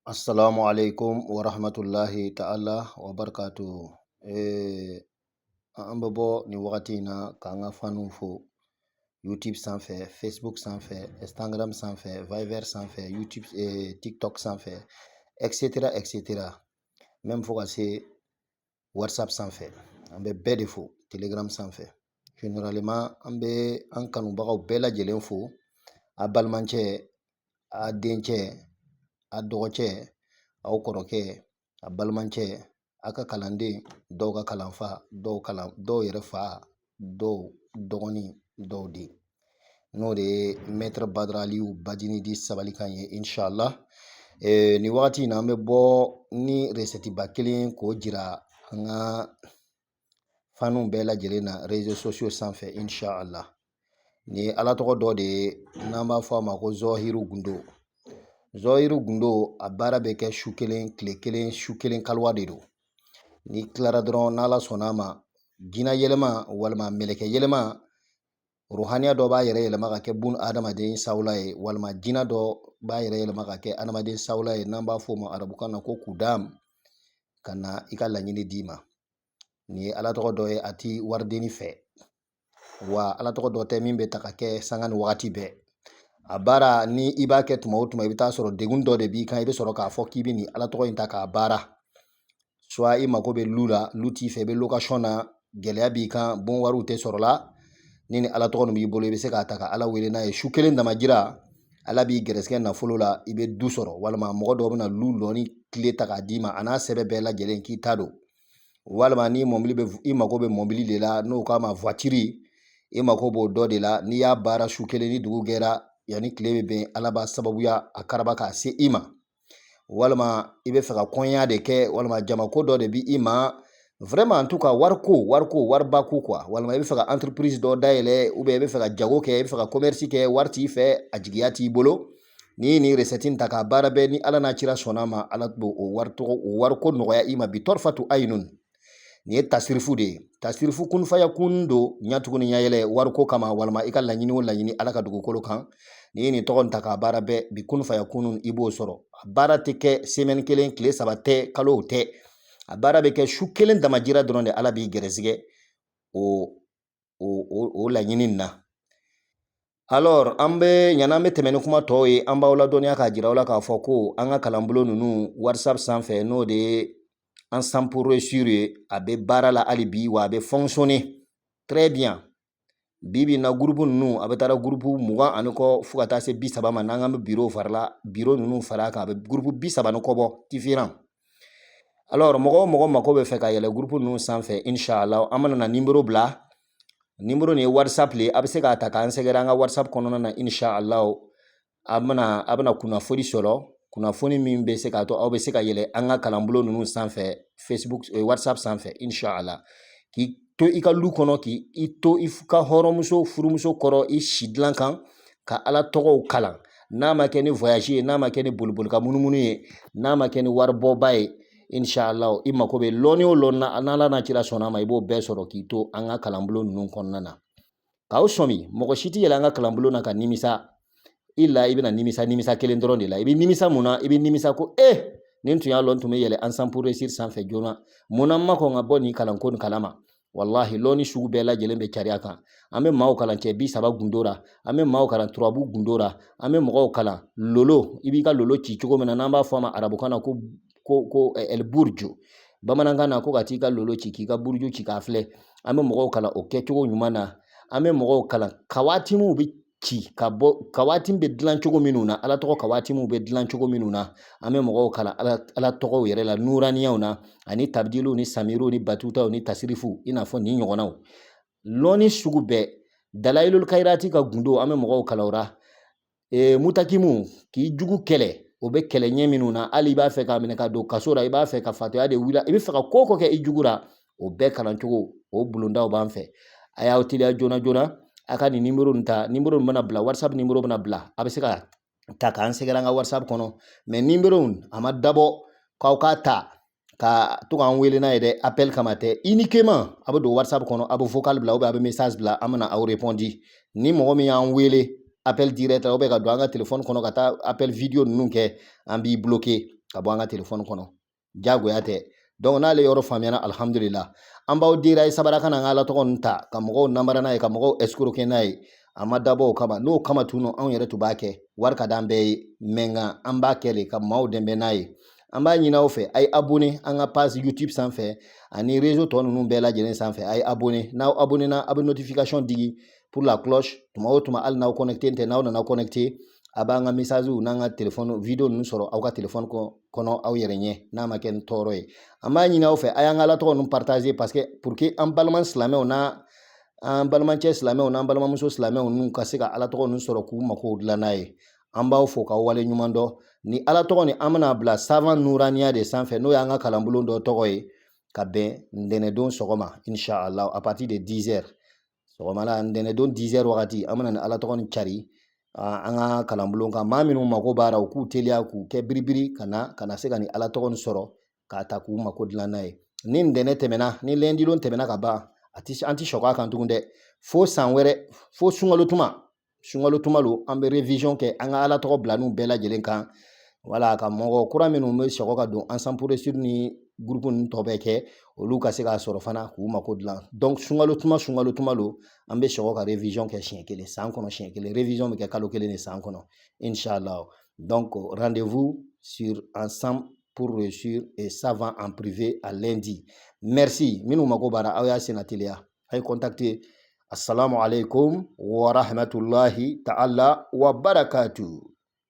Assalamu alaikum wa rahmatullahi ta'ala wa barakatuh. An bɛ bɔ ni wagati in na k'an ka fanu fo YouTube sanfɛ, Facebook sanfɛ, Instagram sanfɛ, Viber sanfɛ, YouTube, TikTok sanfɛ, etc. etc. Même fo ka se WhatsApp sanfɛ. An bɛ bɛɛ de fo Telegram sanfɛ. Généralement an bɛ an kanubagaw bɛɛ lajɛlen fo, a balimancɛ, a dencɛ, a dɔgɔcɛ, aw kɔrɔkɛ, a balimancɛ, a ka kalanden, dɔw ka kalanfa, dɔw yɛrɛ fa, dɔw dɔgɔnin, dɔw den. N'o de ye Maître Badara Aliyu Badini di Sabalikan ye inshallah. Ni wagati in na an bɛ bɔ ni recette ba kelen k'o jira an ka fanu bɛɛ lajɛlen na réseaux sociaux sanfɛ inshallah. Ni ala tɔgɔ dɔ de ye n'an b'a fɔ a ma ko Zɔhiru Gundo. Zɔhiru Gundo a baara bɛ kɛ su kelen, tile kelen, su kelen kaliwa de don. Ni tilara dɔrɔn n'ala sɔnna ma, jinɛ yɛlɛma walima mɛlɛkɛ yɛlɛma, ruhaniya dɔ b'a yɛrɛ yɛlɛma ka kɛ bun adamaden sawula ye, walima jinɛ dɔ b'a yɛrɛ yɛlɛma ka kɛ adamaden sawula ye n'an b'a fɔ o ma arabukan na ko kudam, ka na i ka laɲini d'i ma. Ni ala tɔgɔ dɔ ye a ti waridenni fɛ, wa ala tɔgɔ dɔ tɛ min bɛ ta ka kɛ sanga ni wagati bɛɛ. A baara ni i b'a kɛ tuma o tuma i bɛ taa sɔrɔ degun dɔ de b'i kan, i bɛ sɔrɔ k'a fɔ k'i bɛ nin ala tɔgɔ in ta k'a baara. Soit i mako bɛ lu la, lu t'i fɛ, i bɛ location na, gɛlɛya b'i kan, bon wariw tɛ sɔrɔ la, ni ala tɔgɔ nin b'i bolo i bɛ se k'a ta ka ala wele n'a ye. Su kelen dama jira, ala b'i gɛrɛsɛgɛ nafolo la, i bɛ du sɔrɔ, walima mɔgɔ dɔw bɛna lu lɔni tile ta k'a d'i ma, a n'a sɛbɛn bɛɛ lajɛlen k'i ta don. Walima ni i mako bɛ mɔbili de la, n'o k'a ma voiture, i mako b'o dɔ de la, n'i y'a baara su kelen ni dugu gɛra, yanni tile bɛ bɛn, ala b'a sababuya a karaba k'a se i ma. Walima i bɛ fɛ ka kɔɲɔya de kɛ, walima jamako dɔ de bi i ma, vraiment en tout cas wariba ko quoi. Walima i bɛ fɛ ka entreprise dɔ dayɛlɛ, ou bien i bɛ fɛ ka jago kɛ, i bɛ fɛ ka commerce kɛ, wari t'i fɛ, a jigiya t'i bolo, ni ni recette in ta k'a baara bɛɛ ni ala n'a cira sɔnna ma, ala b'o o wariko nɔgɔya i ma bi tɔrifatu ayinun. Nin ye tasirifu de ye. Tasirifu kun faya kun don ɲa tuguni ɲa yɛlɛ wariko kama, walima i ka laɲini o laɲini ala ka dugukolo kan. Ni nin tɔgɔ in ta k'a baara bɛɛ bi kun faya kunun i b'o sɔrɔ. A baara tɛ kɛ semaine kelen, tile saba tɛ, kalo tɛ. A baara bɛ kɛ su kelen damajira dɔrɔn de ala b'i gɛrɛsɛgɛ o laɲini na. Alors an bɛ ɲana an bɛ tɛmɛ ni kuma tɔw ye, an b'aw ladɔnniya k'a jira aw la k'a fɔ ko an ka kalanbolo ninnu WhatsApp sanfɛ n'o de ye Ensemble pour réussir ye, a bɛ baara la hali bi wa a bɛ fonctionner très bien. Bibi na groupe ninnu a bɛ taa groupe 20 ani kɔ fo ka taa se 30 ma n'an bɛ bureau farala, bureau ninnu fara kan a bɛ groupe 30 ni kɔ bɔ différent. Alors mɔgɔ o mɔgɔ mako bɛ fɛ ka yɛlɛ groupe ninnu sanfɛ inshallah an bɛna na numéro bila. Numéro nin ye WhatsApp le, a bɛ se k'a ta k'an sɛgɛrɛ an ka WhatsApp kɔnɔna na inshallah. A bɛna kunnafoni sɔrɔ, kunnafoni min bɛ se k'a to aw bɛ se ka yɛlɛ an ka kalanbolo ninnu sanfɛ Facebook, WhatsApp sanfɛ inshallah. K'i to i ka lu kɔnɔ, k'i to i ka hɔrɔnmuso furumuso kɔrɔ i si dilan kan ka ala tɔgɔw kalan. N'a ma kɛ ni voyage ye, n'a ma kɛ ni bolibolika munumunu ye, n'a ma kɛ ni waribɔba ye inshallah, i mako bɛ lɔni o lɔni na n'ala n'a cira sɔnna ma i b'o bɛɛ sɔrɔ k'i to an ka kalanbolo ninnu kɔnɔna na. K'aw sɔmi mɔgɔ si tɛ yɛlɛ an ka kalanbolo na ka nimisa. Illa i bɛna nimisa kelen dɔrɔn de la. I bɛ nimisa mun na? I bɛ nimisa ko nin tun y'a lɔn tun bɛ yɛlɛ Ensemble pour réussir sanfɛ joona. Mun na ma kɔn ka bɔ nin kalanko nin kalama? Wallahi lɔni sugu bɛɛ lajɛlen bɛ cariya kan. An bɛ maaw kalan cɛ 30 gundo ra, an bɛ maaw kalan turabu gundo ra, an bɛ mɔgɔw kalan lolo. I b'i ka lolo ci cogo min na n'an b'a fɔ a ma arabukan na ko el burju. Bamanankan na ko ka t'i ka lolo ci k'i ka burju ci k'a filɛ. An bɛ mɔgɔw kalan o kɛcogo ɲuman na. An bɛ mɔgɔw kalan kawatimuw bi ci ka bɔ kawatin bɛ dilan cogo minnu na, ala tɔgɔ kawatimuw bɛ dilan cogo minnu na. An bɛ mɔgɔw kalan ala tɔgɔw yɛrɛ la, nuraniyaw na, ani tabdiluw ni samiruw ni batutaw ni tasirifu i n'a fɔ nin ɲɔgɔnnaw. Lɔni sugu bɛɛ, dalayilul kairati ka gundo an bɛ mɔgɔw kalan o ra. Mutakimu k'i jugu kɛlɛ, o bɛ kɛlɛ ɲɛ minnu na, hali i b'a fɛ k'a minɛ ka don kaso ra, i b'a fɛ ka fatuya de wili, i bɛ fɛ ka ko kɛ i jugu ra, o bɛɛ kalan cogo, o bulondaw b'an fɛ. A y'aw teliya joona joona. A ka nin numéro nin ta, numéro nin bɛna bila, WhatsApp numéro bɛna bila, a bɛ se ka ta k'an sɛgɛrɛ an ka WhatsApp kɔnɔ. Mais numéro nin a ma dabɔ k'aw k'a ta ka to k'an wele n'a ye dɛ, appel kama tɛ, uniquement a bɛ don WhatsApp kɔnɔ, a bɛ vocal bila, ou bien a bɛ message bila, an bɛna aw répondre. Ni mɔgɔ min y'an wele appel direct ou bien ka don an ka téléphone kɔnɔ ka taa appel video ninnu kɛ, an b'i bloqué. ka bɔ an ka telefɔni kɔnɔ jagoya tɛ donc n'ale yɔrɔ faamuyana alhamdulillah an b'aw dira sabara kana an ka ala tɔgɔ ninnu ta ka mɔgɔw namara n'a ye ka mɔgɔw escroquer n'a ye a ma dabɔ o kama n'o kama tun anw yɛrɛ tun b'a kɛ wari ka d'an bɛɛ ye mais nka an b'a kɛ de ka maaw dɛmɛ n'a ye an b'a ɲini aw fɛ a ye abonné an ka page YouTube sanfɛ ani réseau tɔ ninnu bɛɛ lajɛlen sanfɛ a ye abonné n'aw abonné na a bɛ notification digi pour la cloche tuma o tuma hali n'aw connecté tɛ n'aw nana connecté a b'an ka message n'an ka téléphone vidéo ninnu sɔrɔ aw ka téléphone kɔnɔ aw yɛrɛ ɲɛ n'a ma kɛ ni tɔɔrɔ ye an b'a ɲini aw fɛ a y'an ka ala tɔgɔ ninnu partager parce que pour que an balima silamɛw n'a an balimacɛ silamɛw n'an balimamuso silamɛw ninnu ka se ka ala tɔgɔ ninnu sɔrɔ k'u makow dilan n'a ye an b'aw fo k'aw wale ɲuman dɔn ni ala tɔgɔ ni an bɛna bila savant nuraniya de sanfɛ n'o y'an ka kalanbulon dɔ tɔgɔ ye ka bɛn ntɛnɛndon sɔgɔma inshallah à partir de 10 heures sɔgɔmala ntɛnɛndon 10 heures wagati an bɛna ni ala tɔgɔ ni cari an ka kalanbulon kan maa minnu mako b'a la u k'u teliya k'u kɛ biribiri ka na se ka ni ala tɔgɔ ni sɔrɔ k'a ta k'u mako dilan n'a ye ni ntɛnɛn tɛmɛna ni lɛndilon tɛmɛna ka ban an ti sɔgɔ a kan tugun dɛ fo san wɛrɛ fo sunkalo tuma lo an bɛ révision kɛ an ka ala tɔgɔ bila n'u bɛɛ lajɛlen kan wala ka mɔgɔ kura minnu bɛ sɔgɔ ka don ensemble pour réussir ni groupe ninnu tɔ bɛ kɛ olu ka se k'a sɔrɔ fana k'u mako dilan donc sunkalo tuma lo an bɛ sɔgɔ ka révision kɛ siɲɛ kelen san kɔnɔ siɲɛ kelen révision bɛ kɛ kalo kelen de san kɔnɔ inshallah donc rendez-vous sur ensemble pour réussir et savant en privé à lundi merci minnu mako b'ara aw y'a senna teliya a ye contacter assalamu alaikum wa rahmatullahi ta'ala wa barakatuh